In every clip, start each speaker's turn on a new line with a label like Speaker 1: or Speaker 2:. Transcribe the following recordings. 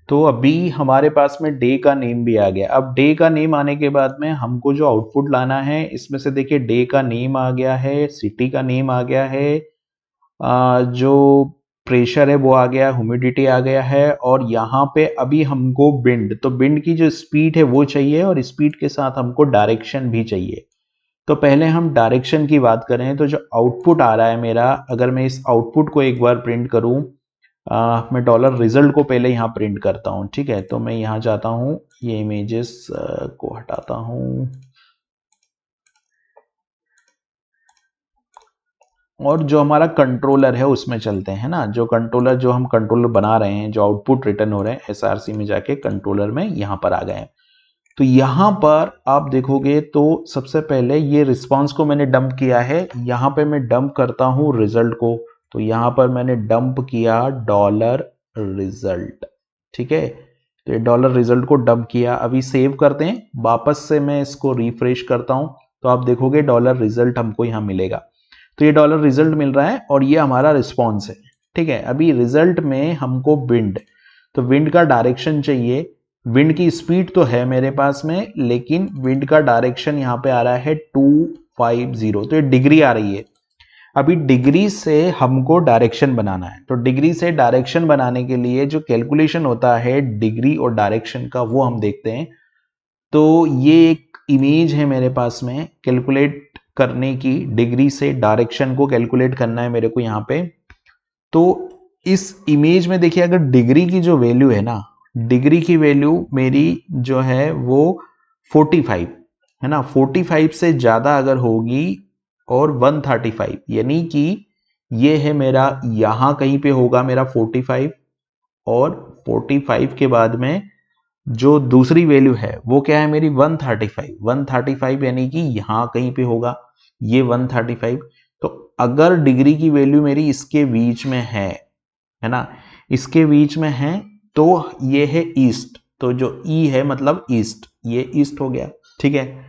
Speaker 1: तो अभी हमारे पास में डे का नेम भी आ गया। अब डे का नेम आने के बाद में हमको जो आउटपुट लाना है, इसमें से देखिए डे का नेम आ गया है, सिटी का नेम आ गया है, जो प्रेशर है वो आ गया, ह्यूमिडिटी आ गया है, और यहाँ पे अभी हमको विंड, तो विंड की जो स्पीड है वो चाहिए, और स्पीड के साथ हमको डायरेक्शन भी चाहिए। तो पहले हम डायरेक्शन की बात करें तो जो आउटपुट आ रहा है मेरा, अगर मैं इस आउटपुट को एक बार प्रिंट करूं, मैं डॉलर रिजल्ट को पहले यहाँ प्रिंट करता हूँ, ठीक है। तो मैं यहाँ जाता हूँ, ये इमेजेस को हटाता हूँ, और जो हमारा कंट्रोलर है उसमें चलते हैं ना। जो कंट्रोलर, जो हम कंट्रोलर बना रहे हैं, जो आउटपुट रिटर्न हो रहे हैं, एसआरसी में जाके कंट्रोलर में यहाँ पर आ गए हैं। तो यहाँ पर आप देखोगे तो सबसे पहले ये रिस्पांस को मैंने डंप किया है, यहाँ पे मैं डंप करता हूँ रिजल्ट को। तो यहाँ पर मैंने डंप किया डॉलर रिजल्ट, ठीक है। तो ये डॉलर रिजल्ट को डंप किया। अभी सेव करते हैं, वापस से मैं इसको रिफ्रेश करता हूँ, तो आप देखोगे डॉलर रिजल्ट हमको यहाँ मिलेगा। तो ये डॉलर रिजल्ट मिल रहा है और ये हमारा रिस्पॉन्स है, ठीक है। अभी रिजल्ट में हमको विंड, तो विंड का डायरेक्शन चाहिए। विंड की स्पीड तो है मेरे पास में, लेकिन विंड का डायरेक्शन यहाँ पे आ रहा है 250, तो ये डिग्री आ रही है। अभी डिग्री से हमको डायरेक्शन बनाना है, तो डिग्री से डायरेक्शन बनाने के लिए जो कैलकुलेशन होता है डिग्री और डायरेक्शन का, वो हम देखते हैं। तो ये एक इमेज है मेरे पास में कैलकुलेट करने की, डिग्री से डायरेक्शन को कैलकुलेट करना है मेरे को यहाँ पे। तो इस इमेज में देखिए, अगर डिग्री की जो वैल्यू है ना, डिग्री की वैल्यू मेरी जो है वो 45 है ना, 45 से ज्यादा अगर होगी, और 135, यानी कि ये है मेरा, यहां कहीं पे होगा मेरा 45, और 45 के बाद में जो दूसरी वैल्यू है वो क्या है मेरी 135, 135 यानी कि यहां कहीं पे होगा ये 135। तो अगर डिग्री की वैल्यू मेरी इसके बीच में है ना, इसके बीच में है, तो ये है ईस्ट, तो जो ई है मतलब ईस्ट, ये ईस्ट हो गया, ठीक है।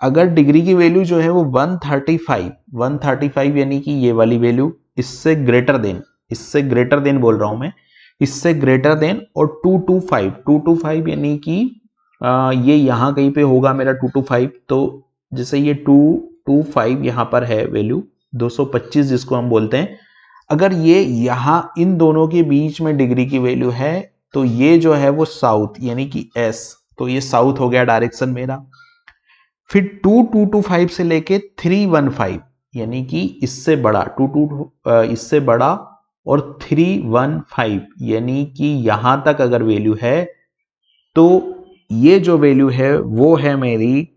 Speaker 1: अगर डिग्री की वैल्यू जो है वो 135, 135 यानी कि ये वाली वैल्यू, इससे ग्रेटर देन, इससे ग्रेटर देन बोल रहा हूं मैं, इससे ग्रेटर देन, और 225, 225 यानी कि ये यहां कहीं पे होगा मेरा 225। तो जैसे ये 225 यहां पर है वैल्यू 225 जिसको हम बोलते हैं, अगर ये यहां इन दोनों के बीच में डिग्री की वैल्यू है, तो ये जो है वो साउथ यानी कि एस, तो ये साउथ हो गया डायरेक्शन मेरा। फिर 2225 से लेके 315 यानी कि इससे बड़ा, इससे बड़ा, और 315 यानी कि यहां तक अगर वैल्यू है, तो ये जो वैल्यू है वो है मेरी,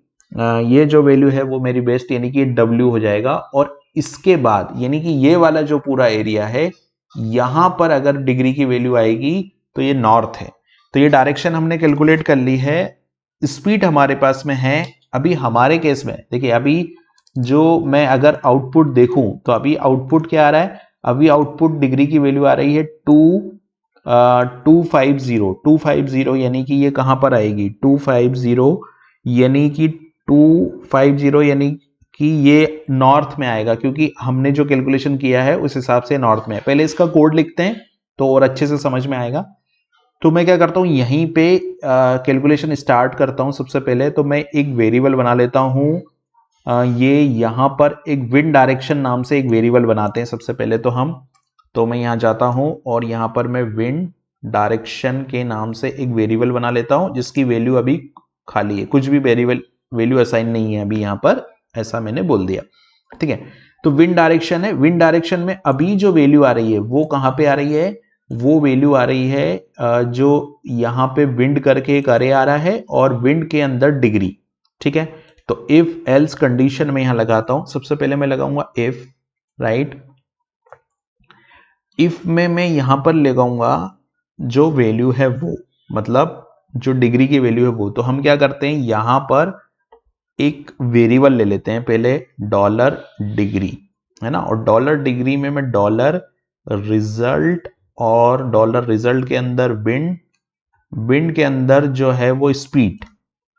Speaker 1: ये जो वैल्यू है वो मेरी बेस्ट, यानी कि W हो जाएगा। और इसके बाद यानी कि ये वाला जो पूरा एरिया है, यहां पर अगर डिग्री की वैल्यू आएगी तो ये नॉर्थ है। तो ये डायरेक्शन हमने कैलकुलेट कर ली है, स्पीड हमारे पास में है। अभी हमारे केस में देखिए, अभी जो मैं अगर आउटपुट देखूं, तो अभी आउटपुट क्या आ रहा है, अभी आउटपुट डिग्री की वैल्यू आ रही है 250, यानी कि ये कहां पर आएगी 250, यानी कि 250 यानी कि ये नॉर्थ में आएगा, क्योंकि हमने जो कैलकुलेशन किया है उस हिसाब से नॉर्थ में है। पहले इसका कोड लिखते हैं तो और अच्छे से समझ में आएगा। तो मैं क्या करता हूं, यहीं पे कैलकुलेशन स्टार्ट करता हूं। सबसे पहले तो मैं एक वेरिएबल बना लेता हूं, ये यहां पर एक विंड डायरेक्शन नाम से एक वेरिएबल बनाते हैं सबसे पहले तो हम। तो मैं यहां जाता हूं और यहां पर मैं विंड डायरेक्शन के नाम से एक वेरिएबल बना लेता हूं, जिसकी वैल्यू अभी खाली है, कुछ भी वेरिएबल वैल्यू असाइन नहीं है अभी यहां पर, ऐसा मैंने बोल दिया, ठीक है। तो विंड डायरेक्शन है, विंड डायरेक्शन में अभी जो वैल्यू आ रही है वो कहां पे आ रही है, वो वैल्यू आ रही है जो यहां पे विंड करके एक अरे आ रहा है, और विंड के अंदर डिग्री, ठीक है। तो इफ एल्स कंडीशन में यहां लगाता हूं, सबसे पहले मैं लगाऊंगा इफ, राइट। इफ में मैं यहां पर लगाऊंगा जो वैल्यू है वो, मतलब जो डिग्री की वैल्यू है वो। तो हम क्या करते हैं, यहां पर एक वेरिएबल ले लेते हैं पहले, डॉलर डिग्री, है ना। और डॉलर डिग्री में मैं डॉलर रिजल्ट, और डॉलर रिजल्ट के अंदर विंड, विंड के अंदर जो है वो स्पीड,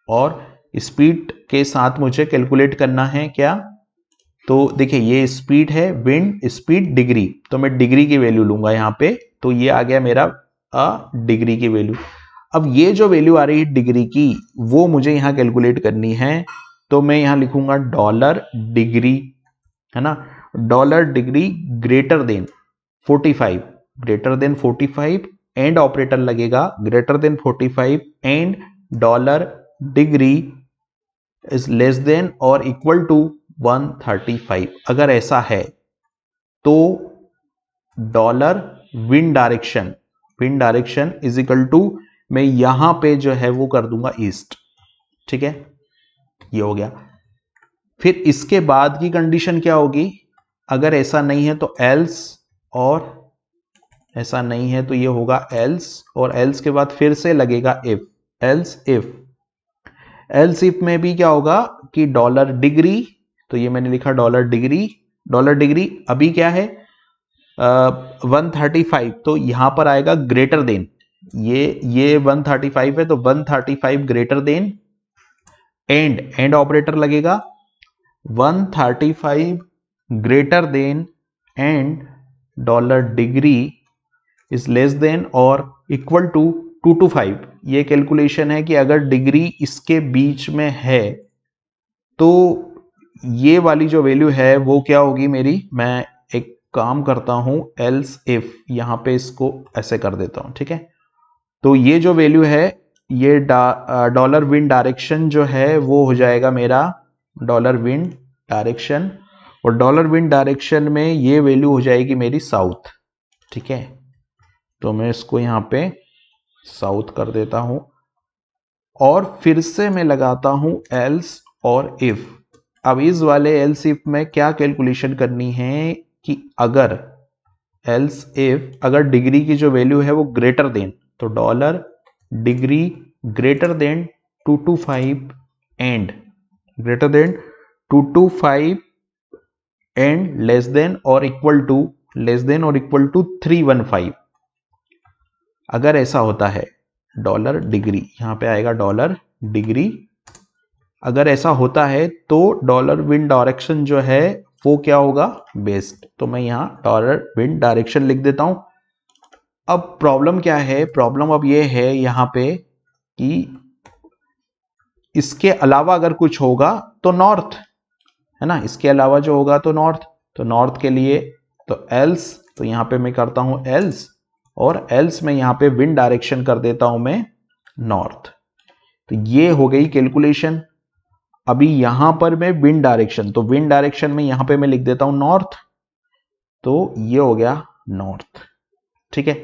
Speaker 1: और स्पीड के साथ मुझे कैलकुलेट करना है क्या, तो देखिए ये स्पीड है, विंड स्पीड डिग्री, तो मैं डिग्री की वैल्यू लूंगा यहाँ पे। तो ये आ गया मेरा डिग्री की वैल्यू। अब ये जो वैल्यू आ रही है डिग्री की वो मुझे यहाँ कैलकुलेट करनी है, तो मैं यहाँ लिखूंगा डॉलर डिग्री, है ना, dollar degree greater than 45, greater than 45 and operator लगेगा greater than 45 and dollar degree is less than or equal to 135। अगर ऐसा है तो dollar wind direction is equal to, मैं यहां पे जो है वो कर दूंगा ईस्ट। ठीक है, ये हो गया। फिर इसके बाद की कंडीशन क्या होगी, अगर ऐसा नहीं है तो एल्स, और ऐसा नहीं है तो ये होगा एल्स, और एल्स के बाद फिर से लगेगा इफ, एल्स इफ में भी क्या होगा कि डॉलर डिग्री, तो ये मैंने लिखा डॉलर डिग्री अभी क्या है 135, तो यहां पर आएगा ग्रेटर देन, ये 135 है तो 135 ग्रेटर देन एंड ऑपरेटर लगेगा 135 greater than and dollar degree is less than or equal to 225। ये कैलकुलेशन है कि अगर डिग्री इसके बीच में है तो ये वाली जो वैल्यू है वो क्या होगी मेरी, मैं एक काम करता हूं एल्स इफ, यहां पे इसको ऐसे कर देता हूं। ठीक है, तो ये जो वैल्यू है ये डॉलर विंड डायरेक्शन जो है वो हो जाएगा मेरा डॉलर विंड डायरेक्शन, और डॉलर विंड डायरेक्शन में ये वैल्यू हो जाएगी मेरी साउथ। ठीक है, तो मैं इसको यहां पे साउथ कर देता हूं और फिर से मैं लगाता हूं एल्स और इफ। अब इस वाले एल्स इफ में क्या कैलकुलेशन करनी है कि अगर एल्स इफ अगर डिग्री की जो वैल्यू है वो ग्रेटर देन, तो dollar degree greater then 225 and greater than 225 and less than or equal to 315। अगर ऐसा होता है डॉलर डिग्री, यहां पे आएगा डॉलर डिग्री, अगर ऐसा होता है तो डॉलर विंड डायरेक्शन जो है वो क्या होगा बेस्ट, तो मैं यहां डॉलर विंड डायरेक्शन लिख देता हूं। अब प्रॉब्लम क्या है, प्रॉब्लम अब ये है यहां पे कि इसके अलावा अगर कुछ होगा तो नॉर्थ, है ना, इसके अलावा जो होगा तो नॉर्थ, तो नॉर्थ के लिए तो एल्स, तो यहां पे मैं करता हूं एल्स, और एल्स में यहां पे विंड डायरेक्शन कर देता हूं मैं नॉर्थ। तो ये हो गई कैलकुलेशन। अभी यहां पर मैं विंड डायरेक्शन, तो विंड डायरेक्शन में यहां पे मैं लिख देता हूं नॉर्थ, तो ये हो गया नॉर्थ। ठीक है,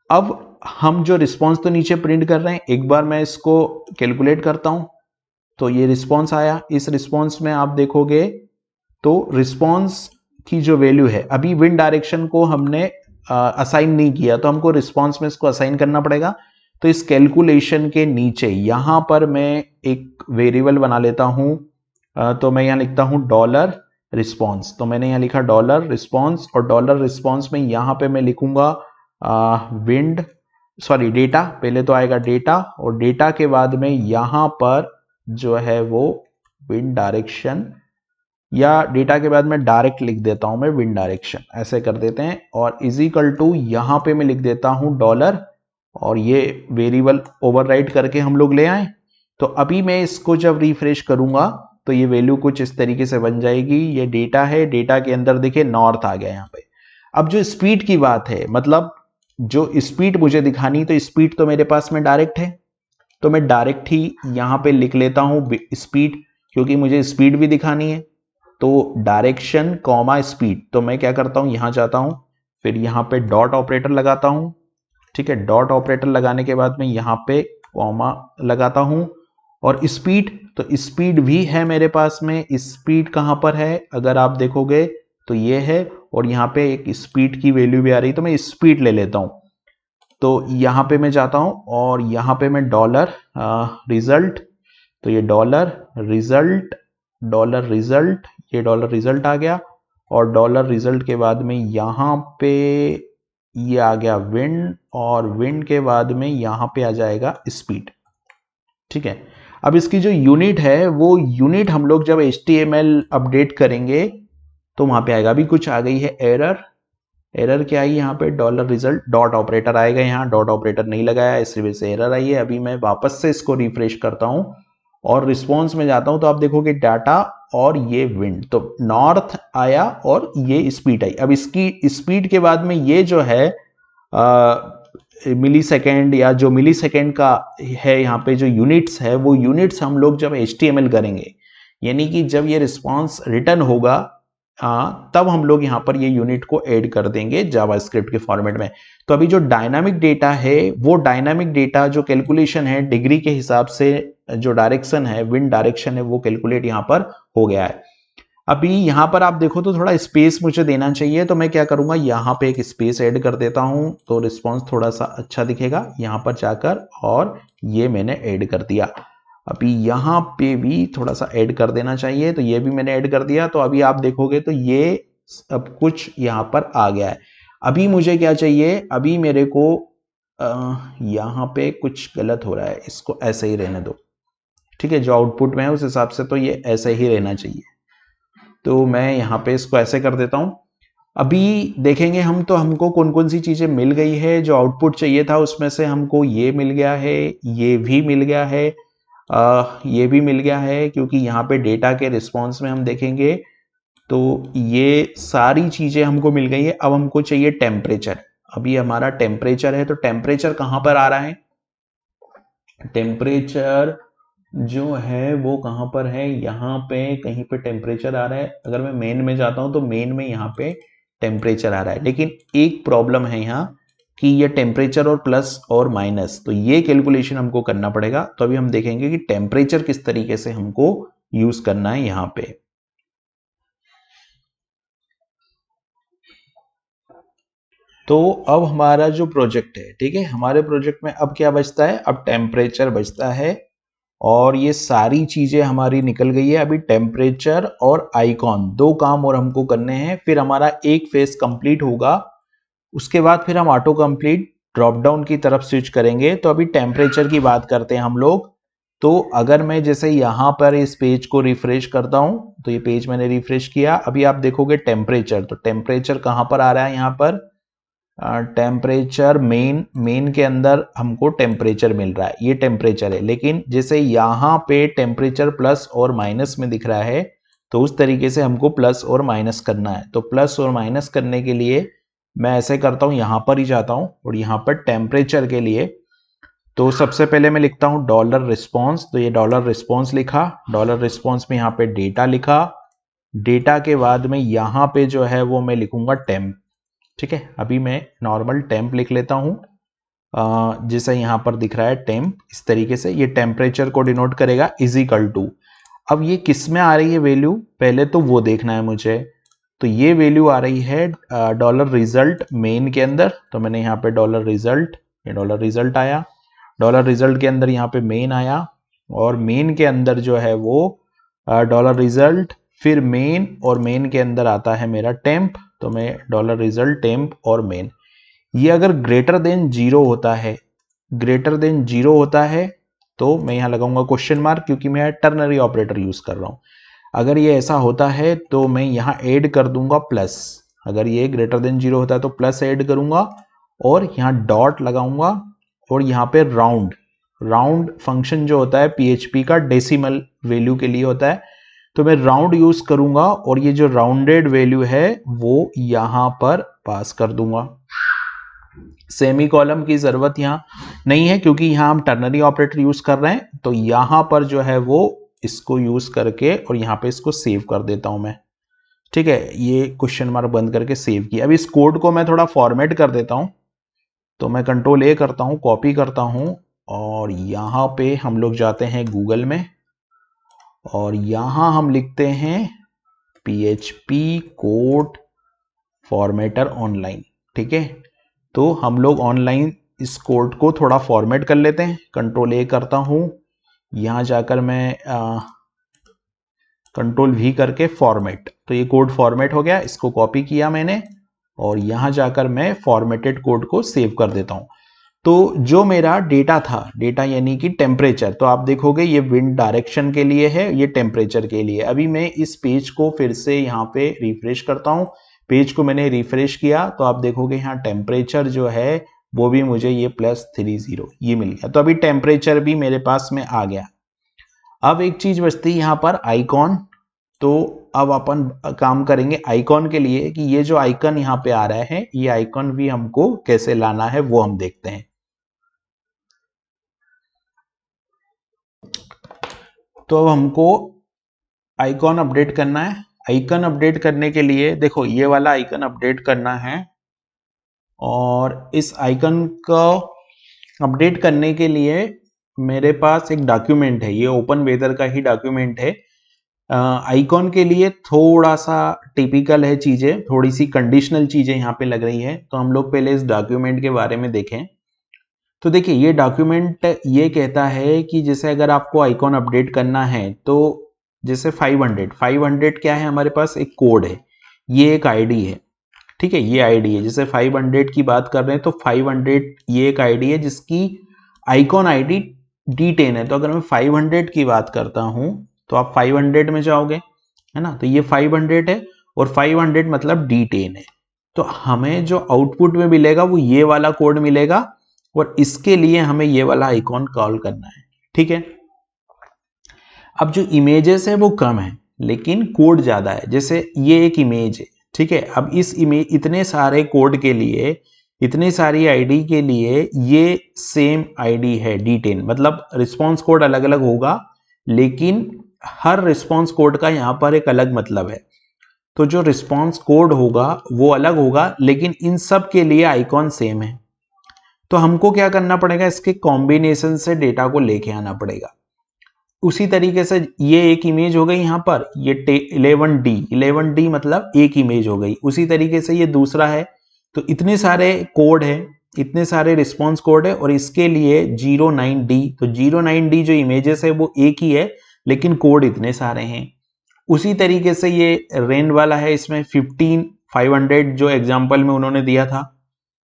Speaker 1: अब हम जो रिस्पॉन्स तो नीचे प्रिंट कर रहे हैं, एक बार मैं इसको कैलकुलेट करता हूं, तो ये रिस्पॉन्स आया। इस रिस्पॉन्स में आप देखोगे तो रिस्पॉन्स की जो वैल्यू है, अभी विंड डायरेक्शन को हमने असाइन नहीं किया तो हमको रिस्पॉन्स में इसको असाइन करना पड़ेगा। तो इस कैलकुलेशन के नीचे यहां पर मैं एक वेरिएबल बना लेता हूं, तो मैं यहां लिखता हूं डॉलर रिस्पॉन्स, तो मैंने यहां लिखा डॉलर रिस्पॉन्स, और डॉलर रिस्पॉन्स में यहां पे मैं लिखूंगा डेटा, पहले तो आएगा डेटा, और डेटा के बाद में यहां पर जो है वो विंड डायरेक्शन, या डेटा के बाद में डायरेक्ट लिख देता हूं मैं विंड डायरेक्शन, ऐसे कर देते हैं, और इज इक्वल टू यहां पे मैं लिख देता हूं डॉलर, और ये वेरिएबल ओवरराइट करके हम लोग ले आए। तो अभी मैं इसको जब रिफ्रेश करूंगा तो ये वैल्यू कुछ इस तरीके से बन जाएगी। ये डेटा है, डेटा के अंदर देखिए नॉर्थ आ गया यहाँ पे। अब जो स्पीड की बात है, मतलब जो स्पीड मुझे दिखानी, तो स्पीड तो मेरे पास में डायरेक्ट है, तो मैं डायरेक्ट ही यहां पे लिख लेता हूं स्पीड, क्योंकि मुझे स्पीड भी दिखानी है। तो डायरेक्शन कॉमा स्पीड, तो मैं क्या करता हूं, यहां जाता हूं, फिर यहां पे डॉट ऑपरेटर लगाता हूं। ठीक है, डॉट ऑपरेटर लगाने के बाद में यहां पे कॉमा लगाता हूं, और स्पीड, तो स्पीड भी है मेरे पास में। स्पीड कहां पर है, अगर आप देखोगे तो ये है, और यहां पे एक स्पीड की वैल्यू भी आ रही, तो मैं स्पीड ले लेता हूं। तो यहां पे मैं जाता हूं और यहां पे मैं डॉलर रिजल्ट, तो ये डॉलर रिजल्ट, ये डॉलर रिजल्ट आ गया, और डॉलर रिजल्ट के बाद में यहां पे ये आ गया विंड, और विंड के बाद में यहां पे आ जाएगा स्पीड। ठीक है, अब इसकी जो यूनिट है वो यूनिट हम लोग जब HTML अपडेट करेंगे तो वहां पे आएगा। अभी कुछ आ गई है एरर, एरर क्या आई यहाँ पे, डॉलर रिजल्ट डॉट ऑपरेटर आएगा, यहाँ डॉट ऑपरेटर नहीं लगाया, इस वजह से एरर आई है। अभी मैं वापस से इसको रिफ्रेश करता हूँ और रिस्पॉन्स में जाता हूँ तो आप देखोगे डाटा और ये विंड, तो नॉर्थ आया और ये स्पीड आई। अब इसकी स्पीड के बाद में ये जो है मिली सेकेंड या जो मिली सेकेंड का है यहाँ पे जो यूनिट्स है, वो यूनिट्स हम लोग जब HTML करेंगे, यानी कि जब ये रिस्पॉन्स रिटर्न होगा तब हम लोग यहाँ पर ये यूनिट को ऐड कर देंगे जावास्क्रिप्ट के फॉर्मेट में। तो अभी जो डायनामिक डेटा है, वो डायनामिक डेटा जो कैलकुलेशन है डिग्री के हिसाब से, जो डायरेक्शन है, विंड डायरेक्शन है, वो कैलकुलेट यहाँ पर हो गया है। अभी यहाँ पर आप देखो तो थोड़ा स्पेस मुझे देना चाहिए, तो मैं क्या करूंगा, यहाँ पे एक स्पेस ऐड कर देता हूँ तो रिस्पॉन्स थोड़ा सा अच्छा दिखेगा यहाँ पर जाकर, और ये मैंने ऐड कर दिया। अभी यहाँ पे भी थोड़ा सा ऐड कर देना चाहिए, तो ये भी मैंने ऐड कर दिया। तो अभी आप देखोगे तो ये सब कुछ यहाँ पर आ गया है। अभी मुझे क्या चाहिए, अभी मेरे को यहाँ पे कुछ गलत हो रहा है, इसको ऐसे ही रहने दो, ठीक है। जो आउटपुट में है उस हिसाब से तो ये ऐसे ही रहना चाहिए, तो मैं यहाँ पे इसको ऐसे कर देता हूँ। अभी देखेंगे हम तो हमको कौन कौन सी चीजें मिल गई है। जो आउटपुट चाहिए था उसमें से हमको ये मिल गया है, ये भी मिल गया है, ये भी मिल गया है, क्योंकि यहाँ पे डेटा के रिस्पॉन्स में हम देखेंगे तो ये सारी चीजें हमको मिल गई है। अब हमको चाहिए टेम्परेचर। अभी हमारा टेम्परेचर है, तो टेम्परेचर कहाँ पर आ रहा है, टेम्परेचर जो है वो कहाँ पर है, यहाँ पे कहीं पे टेम्परेचर आ रहा है। अगर मैं मेन में जाता हूँ तो मेन में यहाँ पे टेम्परेचर आ रहा है, लेकिन एक प्रॉब्लम है यहाँ कि ये टेम्परेचर और प्लस और माइनस, तो ये कैलकुलेशन हमको करना पड़ेगा। तो अभी हम देखेंगे कि टेम्परेचर किस तरीके से हमको यूज करना है यहाँ पे। तो अब हमारा जो प्रोजेक्ट है, ठीक है, हमारे प्रोजेक्ट में अब क्या बचता है, अब टेम्परेचर बचता है, और ये सारी चीजें हमारी निकल गई है। अभी टेम्परेचर और आइकॉन, दो काम और हमको करने हैं, फिर हमारा एक फेज कंप्लीट होगा। उसके बाद फिर हम ऑटो कंप्लीट ड्रॉप डाउन की तरफ स्विच करेंगे। तो अभी टेम्परेचर की बात करते हैं हम लोग। तो अगर मैं जैसे यहाँ पर इस पेज को रिफ्रेश करता हूं, तो ये पेज मैंने रिफ्रेश किया, अभी आप देखोगे टेम्परेचर, तो टेम्परेचर कहां पर आ रहा है, यहाँ पर टेम्परेचर मेन के अंदर हमको टेम्परेचर मिल रहा है, ये टेम्परेचर है। लेकिन जैसे यहाँ पे टेम्परेचर प्लस और माइनस में दिख रहा है, तो उस तरीके से हमको प्लस और माइनस करना है। तो प्लस और माइनस करने के लिए मैं ऐसे करता हूँ, यहाँ पर ही जाता हूँ और यहाँ पर टेम्परेचर के लिए तो सबसे पहले मैं लिखता हूँ डॉलर रिस्पॉन्स। तो ये डॉलर रिस्पॉन्स लिखा, डॉलर रिस्पॉन्स में यहाँ पे डेटा लिखा, डेटा के बाद में यहाँ पे जो है वो मैं लिखूंगा टेम्प, ठीक है। अभी मैं नॉर्मल टेम्प लिख लेता हूं, जैसा यहाँ पर दिख रहा है टेम्प, इस तरीके से ये टेम्परेचर को डिनोट करेगा, इज इक्वल टू। अब ये किस में आ रही है वैल्यू, पहले तो वो देखना है मुझे। तो ये वैल्यू आ रही है डॉलर रिजल्ट मेन के अंदर, तो मैंने यहाँ पे डॉलर रिजल्ट, ये डॉलर रिजल्ट आया, डॉलर रिजल्ट के अंदर यहाँ पे मेन आया, और मेन के अंदर जो है वो डॉलर रिजल्ट, फिर मेन, और मेन के अंदर आता है मेरा टेम्प। तो मैं डॉलर रिजल्ट टेम्प और मेन, ये अगर ग्रेटर देन 0 होता है, ग्रेटर देन 0 होता है तो मैं यहाँ लगाऊंगा क्वेश्चन मार्क, क्योंकि मैं टर्नरी ऑपरेटर यूज कर रहा हूँ। अगर ये ऐसा होता है तो मैं यहाँ ऐड कर दूंगा प्लस, अगर ये ग्रेटर देन 0 होता है तो प्लस ऐड करूंगा, और यहाँ डॉट लगाऊंगा, और यहाँ पे राउंड, राउंड फंक्शन जो होता है PHP का डेसिमल वैल्यू के लिए होता है, तो मैं राउंड यूज करूंगा, और ये जो राउंडेड वैल्यू है वो यहां पर पास कर दूंगा। सेमी कॉलम की जरूरत यहाँ नहीं है, क्योंकि यहाँ हम टर्नरी ऑपरेटर यूज कर रहे हैं। तो यहां पर जो है वो इसको यूज करके और यहाँ पे इसको सेव कर देता हूं मैं, ठीक है। ये क्वेश्चन मार्क बंद करके सेव किया। अब इस कोड को मैं थोड़ा फॉर्मेट कर देता हूं, तो मैं कंट्रोल A करता हूं, कॉपी करता हूं, और यहाँ पे हम लोग जाते हैं गूगल में, और यहां हम लिखते हैं PHP कोड फॉर्मेटर ऑनलाइन, ठीक है। तो हम लोग ऑनलाइन इस कोड को थोड़ा फॉर्मेट कर लेते हैं। कंट्रोल A करता हूं, यहां जाकर मैं कंट्रोल V करके फॉर्मेट, तो ये कोड फॉर्मेट हो गया, इसको कॉपी किया मैंने, और यहां जाकर मैं फॉर्मेटेड कोड को सेव कर देता हूं। तो जो मेरा डेटा था, डेटा यानी कि टेम्परेचर, तो आप देखोगे ये विंड डायरेक्शन के लिए है, ये टेम्परेचर के लिए। अभी मैं इस पेज को फिर से यहाँ पे रिफ्रेश करता हूँ, पेज को मैंने रिफ्रेश किया तो आप देखोगे यहाँ टेम्परेचर जो है वो भी मुझे ये +30 ये मिल गया। तो अभी टेम्परेचर भी मेरे पास में आ गया। अब एक चीज बचती है यहाँ पर आइकॉन। तो अब अपन काम करेंगे आइकॉन के लिए कि ये जो आइकन यहाँ पे आ रहा है ये आइकॉन भी हमको कैसे लाना है वो हम देखते हैं। तो अब हमको आइकॉन अपडेट करना है। आइकन अपडेट करने के लिए देखो ये वाला आइकन अपडेट करना है और इस आइकन को अपडेट करने के लिए मेरे पास एक डॉक्यूमेंट है, ये ओपन वेदर का ही डॉक्यूमेंट है। आइकॉन के लिए थोड़ा सा टिपिकल है चीजें, थोड़ी सी कंडीशनल चीजें यहाँ पे लग रही है। तो हम लोग पहले इस डॉक्यूमेंट के बारे में देखें। तो देखिए ये डॉक्यूमेंट ये कहता है कि जैसे अगर आपको आइकॉन अपडेट करना है तो जैसे 500 क्या है हमारे पास एक कोड है, ये एक आईडी है, ठीक है, ये आईडी है। जैसे 500 की बात कर रहे हैं तो 500 ये एक आईडी है जिसकी आइकॉन आईडी D10 है। तो अगर मैं 500 की बात करता हूं तो आप 500 में जाओगे, है ना, तो ये 500 है और 500 मतलब D10 है। तो हमें जो आउटपुट में मिलेगा वो ये वाला कोड मिलेगा और इसके लिए हमें ये वाला आइकॉन कॉल करना है, ठीक है। अब जो इमेजेस है वो कम है लेकिन कोड ज्यादा है। जैसे ये एक इमेज है, ठीक है। अब इस इमेज इतने सारे कोड के लिए, इतनी सारी आईडी के लिए ये सेम आईडी है D10, मतलब रिस्पॉन्स कोड अलग अलग होगा लेकिन हर रिस्पॉन्स कोड का यहाँ पर एक अलग मतलब है। तो जो रिस्पॉन्स कोड होगा वो अलग होगा लेकिन इन सब के लिए आइकॉन सेम है। तो हमको क्या करना पड़ेगा, इसके कॉम्बिनेशन से डेटा को लेके आना पड़ेगा। उसी तरीके से ये एक इमेज हो गई यहाँ पर, ये 11D मतलब एक इमेज हो गई। उसी तरीके से ये दूसरा है। तो इतने सारे कोड है, इतने सारे रिस्पॉन्स कोड है और इसके लिए 09D, तो 09D जो इमेजेस है वो एक ही है लेकिन कोड इतने सारे हैं। उसी तरीके से ये रेन वाला है, इसमें 500 जो एग्जाम्पल में उन्होंने दिया था।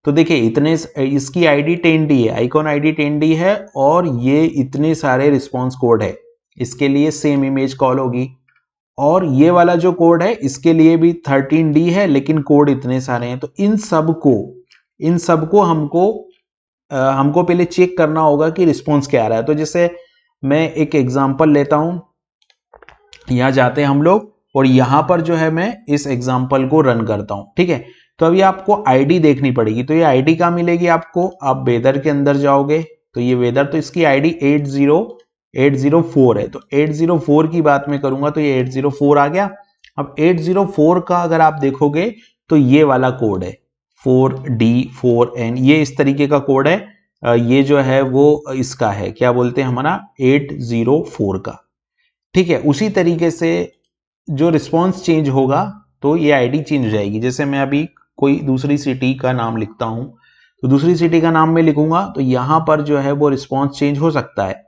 Speaker 1: तो देखिए इतने, इसकी आईडी 10D है, आइकॉन आईडी 10D है और ये इतने सारे रिस्पॉन्स कोड है, इसके लिए सेम इमेज कॉल होगी। और ये वाला जो कोड है इसके लिए भी 13D है लेकिन कोड इतने सारे हैं। तो इन सबको हमको पहले चेक करना होगा कि रिस्पॉन्स क्या आ रहा है। तो जैसे मैं एक एग्जांपल लेता हूं, यहां जाते हैं हम लोग और यहां पर जो है मैं इस एग्जांपल को रन करता हूं, ठीक है। तो अभी आपको आईडी देखनी पड़ेगी। तो ये आईडी कहाँ मिलेगी आपको, आप वेदर के अंदर जाओगे तो ये वेदर, तो इसकी आईडी 804 है। तो 804 की बात मैं करूंगा तो ये 804 आ गया। अब 804 का अगर आप देखोगे तो ये वाला कोड है 4D 4N, ये इस तरीके का कोड है। ये जो है वो इसका है, क्या बोलते हैं, हमारा 804 का, ठीक है। उसी तरीके से जो रिस्पॉन्स चेंज होगा तो ये आईडी चेंज हो जाएगी। जैसे मैं अभी कोई दूसरी सिटी का नाम लिखता हूं तो दूसरी सिटी का नाम मैं लिखूंगा तो यहां पर जो है वो रिस्पॉन्स चेंज हो सकता है।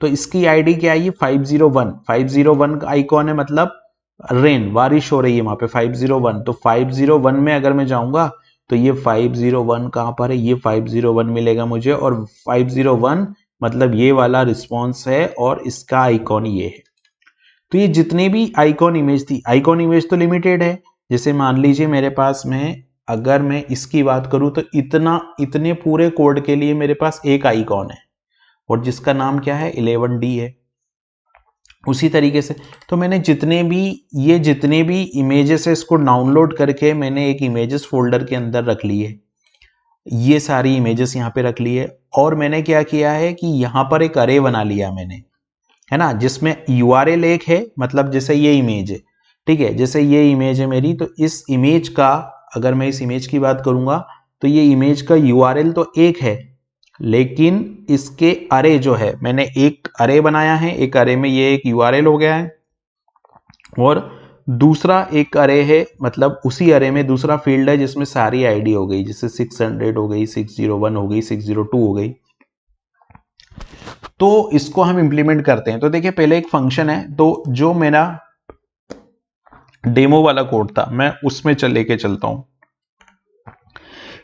Speaker 1: तो इसकी आईडी क्या है, 501 का आइकॉन है, मतलब रेन, बारिश हो रही है वहां पे 501। तो 501 में अगर मैं जाऊंगा तो ये 501 कहां पर है, ये 501 मिलेगा मुझे और 501 मतलब ये वाला रिस्पॉन्स है और इसका आइकॉन ये है। तो ये जितने भी आइकॉन इमेज थी, आइकॉन इमेज तो लिमिटेड है। जैसे मान लीजिए मेरे पास में, अगर मैं इसकी बात करूं तो इतने पूरे कोड के लिए मेरे पास एक आइकॉन है और जिसका नाम क्या है, 11D है। उसी तरीके से तो मैंने जितने भी इमेजेस है इसको डाउनलोड करके मैंने एक इमेजेस फोल्डर के अंदर रख लिए, ये सारी इमेजेस यहाँ पे रख लिए। और मैंने क्या किया है कि यहाँ पर एक अरे बना लिया मैंने, है ना, जिसमें URL एक है, मतलब जैसे ये इमेज है, ठीक है, जैसे ये इमेज है मेरी, तो इस इमेज का, अगर मैं इस इमेज की बात करूंगा तो ये इमेज का URL तो एक है लेकिन इसके अरे जो है, मैंने एक अरे बनाया है, एक अरे में ये एक URL हो गया है और दूसरा एक अरे है, मतलब उसी अरे में दूसरा फील्ड है जिसमें सारी आईडी हो गई, जैसे 600 हो गई, 601 हो गई, 602 हो गई। तो इसको हम इंप्लीमेंट करते हैं। तो देखिए पहले एक फंक्शन है, तो जो मेरा डेमो वाला कोड था मैं उसमें लेके चलता हूं।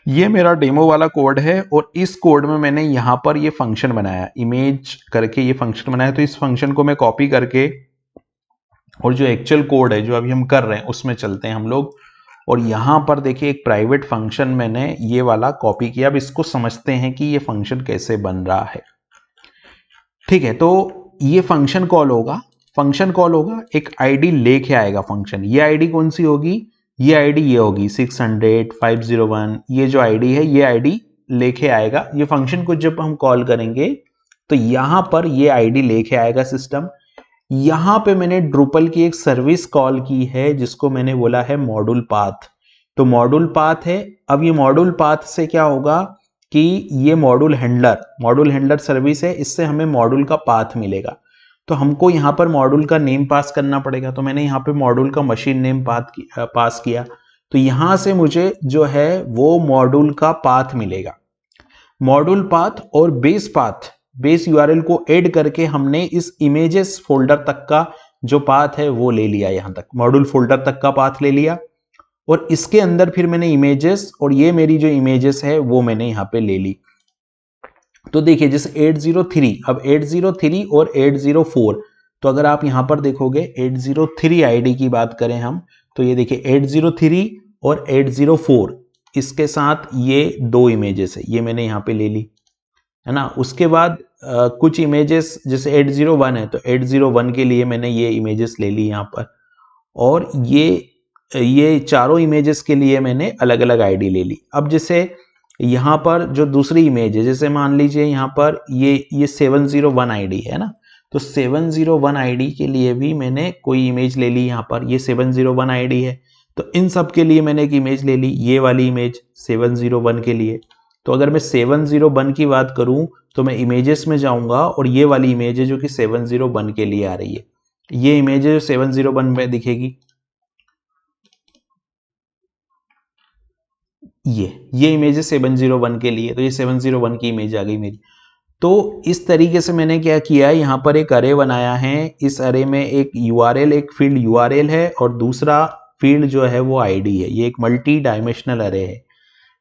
Speaker 1: ये मेरा डेमो वाला कोड है और इस कोड में मैंने यहां पर ये फंक्शन बनाया, इमेज करके ये फंक्शन बनाया। तो इस फंक्शन को मैं कॉपी करके और जो एक्चुअल कोड है जो अभी हम कर रहे हैं उसमें चलते हैं हम लोग और यहां पर देखिए एक प्राइवेट फंक्शन मैंने ये वाला कॉपी किया। अब इसको समझते हैं कि ये फंक्शन कैसे बन रहा है। ठीक है, तो ये फंक्शन कॉल होगा, एक आईडी लेके आएगा फंक्शन। ये आईडी कौन सी होगी? ये आईडी ये होगी 600 501। ये जो आईडी है ये आईडी लेके आएगा। ये फंक्शन को जब हम कॉल करेंगे तो यहां पर ये आईडी लेके आएगा सिस्टम। यहां पे मैंने ड्रूपल की एक सर्विस कॉल की है जिसको मैंने बोला है मॉड्यूल पाथ। तो मॉड्यूल पाथ है। अब ये मॉड्यूल पाथ से क्या होगा कि ये मॉड्यूल हैंडलर सर्विस है, इससे हमें मॉड्यूल का पाथ मिलेगा। तो हमको यहाँ पर मॉड्यूल का नेम पास करना पड़ेगा। तो मैंने यहाँ पे मॉड्यूल का मशीन नेम पास किया। तो यहां से मुझे जो है वो मॉड्यूल का पाथ मिलेगा। मॉड्यूल पाथ और बेस यूआरएल को ऐड करके हमने इस इमेजेस फोल्डर तक का जो पाथ है वो ले लिया। यहां तक मॉड्यूल फोल्डर तक का पाथ ले लिया और इसके अंदर फिर मैंने इमेजेस, और ये मेरी जो इमेजेस है वो मैंने यहां पे ले ली। तो देखिए जैसे 803, अब 803 और 804, तो अगर आप यहां पर देखोगे 803 आईडी की बात करें हम, तो ये देखिए 803 और 804, इसके साथ ये दो इमेजेस है, ये मैंने यहाँ पे ले ली, है ना। उसके बाद कुछ इमेजेस जैसे 801 है, तो 801 के लिए मैंने ये इमेजेस ले ली यहाँ पर, और ये चारों इमेजेस के लिए मैंने अलग अलग आईडी ले ली। अब जैसे यहाँ पर जो दूसरी इमेज है, जैसे मान लीजिए यहाँ पर ये 701 आईडी है ना, तो 701 आईडी के लिए भी मैंने कोई इमेज ले ली। यहाँ पर ये 701 आईडी है, तो इन सब के लिए मैंने एक इमेज ले ली, ये वाली इमेज 701 के लिए। तो अगर मैं 701 की बात करूं तो मैं इमेजेस में जाऊंगा और ये वाली इमेज है जो कि 701 के लिए आ रही है, ये इमेज है जो 701 में दिखेगी, ये इमेज है 701 के लिए, तो ये 701 की इमेज आ गई मेरी। तो इस तरीके से मैंने क्या किया, यहाँ पर एक अरे बनाया है। इस अरे में एक यूआरएल, एक फील्ड यूआरएल है और दूसरा फील्ड जो है वो आईडी है। ये एक मल्टी डायमेंशनल अरे है,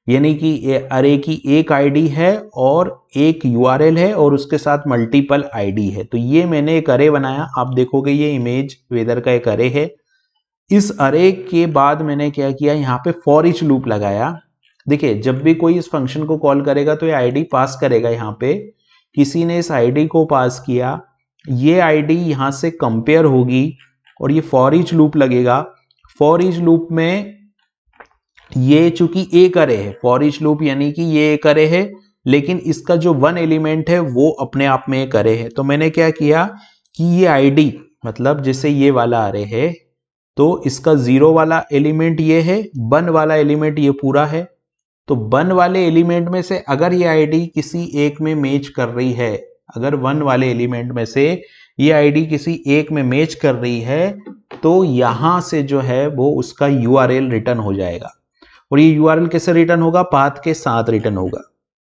Speaker 1: यानी कि ये अरे की एक आईडी है और एक यूआरएल है और उसके साथ मल्टीपल आईडी है। तो ये मैंने एक अरे बनाया। आप देखोगे ये इमेज वेदर का एक अरे है। इस अरे के बाद मैंने क्या किया, यहाँ पे फॉर ईच लूप लगाया। देखिए जब भी कोई इस फंक्शन को कॉल करेगा तो ये आईडी पास करेगा। यहाँ पे किसी ने इस आईडी को पास किया, ये आईडी यहाँ से कंपेयर होगी और ये फॉर ईच लूप लगेगा। फॉर ईच लूप में ये चूंकि एक अरे है, फॉर ईच लूप यानी कि ये एक अरे है, लेकिन इसका जो वन एलिमेंट है वो अपने आप में एक अरे है। तो मैंने क्या किया कि ये आईडी, मतलब जैसे ये वाला अरे है तो इसका 0 वाला एलिमेंट ये है, 1 वाला एलिमेंट ये पूरा है। तो 1 वाले एलिमेंट में से अगर ये आईडी किसी एक में मैच कर रही है, अगर 1 वाले एलिमेंट में से ये आईडी किसी एक में मैच कर रही है, तो यहां से जो है वो उसका यूआरएल रिटर्न हो जाएगा। और ये यूआरएल कैसे रिटर्न होगा? पाथ के साथ रिटर्न होगा।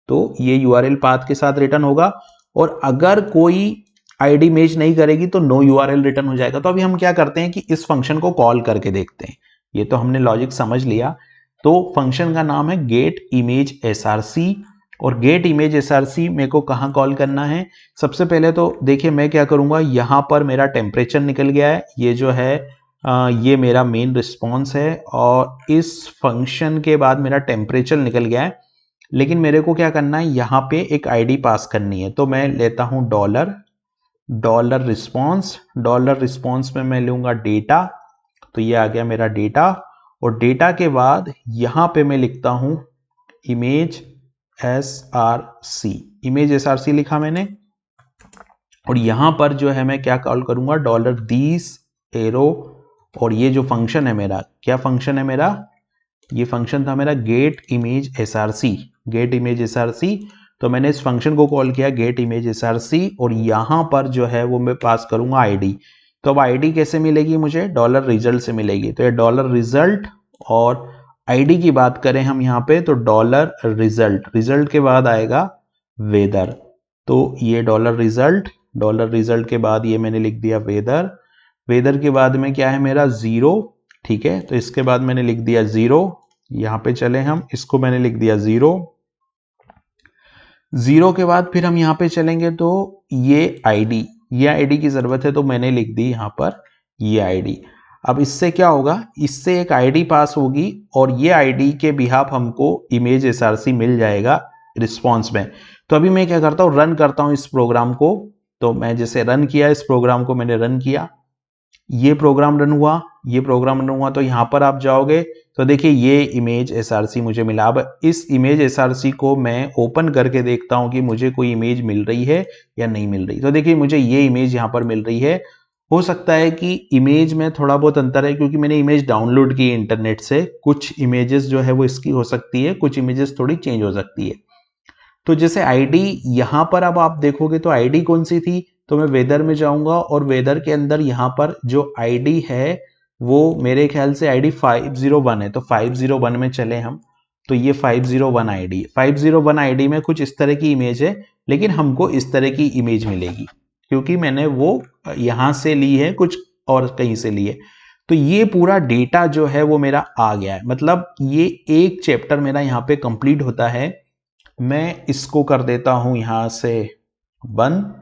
Speaker 1: तो ये यूआरएल पाथ के साथ रिटर्न होगा, और अगर कोई आईडी मैच नहीं करेगी तो नो यूआरएल रिटर्न हो जाएगा। तो अभी हम क्या करते हैं कि इस फंक्शन को कॉल करके देखते हैं। ये तो हमने लॉजिक समझ लिया। तो फंक्शन का नाम है गेट इमेज एसआरसी, और गेट इमेज एसआरसी मेरे को कहाँ कॉल करना है? सबसे पहले तो देखिए मैं क्या करूंगा, यहां पर मेरा टेम्परेचर निकल गया है, ये जो है ये मेरा मेन रिस्पॉन्स है, और इस फंक्शन के बाद मेरा टेम्परेचर निकल गया है। लेकिन मेरे को क्या करना है, यहाँ पे एक आईडी पास करनी है। तो मैं लेता हूं डॉलर रिस्पॉन्स में मैं लूंगा डेटा। तो ये आ गया मेरा डेटा, और डेटा के बाद यहां पे मैं लिखता हूं इमेज एसआरसी लिखा मैंने। और यहां पर जो है मैं क्या कॉल करूंगा, $दिस एरो, और ये जो फंक्शन है मेरा, क्या फंक्शन है मेरा? ये फंक्शन था मेरा गेट इमेज एसआरसी। तो मैंने इस फंक्शन को कॉल किया गेट इमेज एसआरसी, और यहां पर जो है वो मैं पास करूंगा आईडी। तो अब आईडी कैसे मिलेगी मुझे? $रिजल्ट से मिलेगी। तो ये $रिजल्ट, और आईडी की बात करें हम यहाँ पे तो $रिजल्ट के बाद आएगा वेदर। तो ये $रिजल्ट के बाद ये मैंने लिख दिया वेदर के बाद में क्या है मेरा 0, ठीक है। तो इसके बाद मैंने लिख दिया 0, यहां पे चले हम, इसको मैंने लिख दिया 0 के बाद फिर हम यहां पे चलेंगे तो ये आईडी की जरूरत है, तो मैंने लिख दी यहां पर ये आईडी। अब इससे क्या होगा, इससे एक आईडी पास होगी और ये आईडी के बिहाफ हमको इमेज एसआरसी मिल जाएगा रिस्पॉन्स में। तो अभी मैं क्या करता हूँ, रन करता हूँ इस प्रोग्राम को। तो मैं जैसे रन किया, इस प्रोग्राम को मैंने रन किया, ये प्रोग्राम रन हुआ, ये प्रोग्राम रन हुआ, तो यहाँ पर आप जाओगे तो देखिए ये इमेज एसआरसी मुझे मिला। अब इस इमेज एसआरसी को मैं ओपन करके देखता हूँ कि मुझे कोई इमेज मिल रही है या नहीं मिल रही। तो देखिए मुझे ये इमेज यहाँ पर मिल रही है। हो सकता है कि इमेज में थोड़ा बहुत अंतर है क्योंकि मैंने इमेज डाउनलोड की इंटरनेट से। कुछ इमेजेस जो है वो इसकी हो सकती है, कुछ इमेजेस थोड़ी चेंज हो सकती है। तो जैसे आईडी यहाँ पर अब आप देखोगे तो आईडी कौन सी थी, तो मैं वेदर में जाऊंगा और वेदर के अंदर यहाँ पर जो आईडी है वो मेरे ख्याल से आईडी 501 है। तो 501 में चले हम, तो ये 501 आईडी, 501 आईडी में कुछ इस तरह की इमेज है, लेकिन हमको इस तरह की इमेज मिलेगी क्योंकि मैंने वो यहाँ से ली है, कुछ और कहीं से ली है। तो ये पूरा डेटा जो है वो मेरा आ गया है, मतलब ये एक चैप्टर मेरा यहाँ पे कंप्लीट होता है। मैं इसको कर देता हूं यहां से बंद।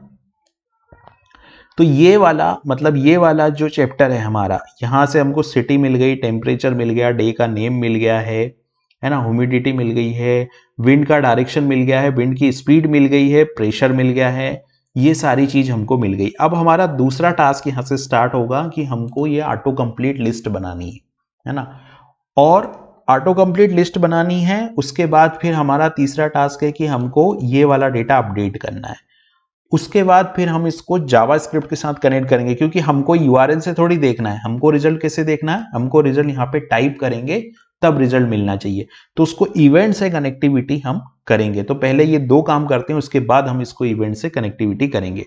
Speaker 1: तो ये वाला, मतलब ये वाला जो चैप्टर है हमारा, यहां से हमको सिटी मिल गई, टेम्परेचर मिल गया, डे का नेम मिल गया है ना, ह्यूमिडिटी मिल गई है, विंड का डायरेक्शन मिल गया है, विंड की स्पीड मिल गई है, प्रेशर मिल गया है, ये सारी चीज हमको मिल गई। अब हमारा दूसरा टास्क यहां से स्टार्ट होगा कि हमको ये ऑटो कंप्लीट लिस्ट बनानी है ना, और ऑटो कंप्लीट लिस्ट बनानी है। उसके बाद फिर हमारा तीसरा टास्क है कि हमको ये वाला डेटा अपडेट करना है। उसके बाद फिर हम इसको जावास्क्रिप्ट के साथ कनेक्ट करेंगे क्योंकि हमको यूआरएल से थोड़ी देखना है, हमको रिजल्ट कैसे देखना है, हमको रिजल्ट यहाँ पे टाइप करेंगे तब रिजल्ट मिलना चाहिए। तो उसको इवेंट से कनेक्टिविटी हम करेंगे। तो पहले ये दो काम करते हैं, उसके बाद हम इसको इवेंट से कनेक्टिविटी करेंगे।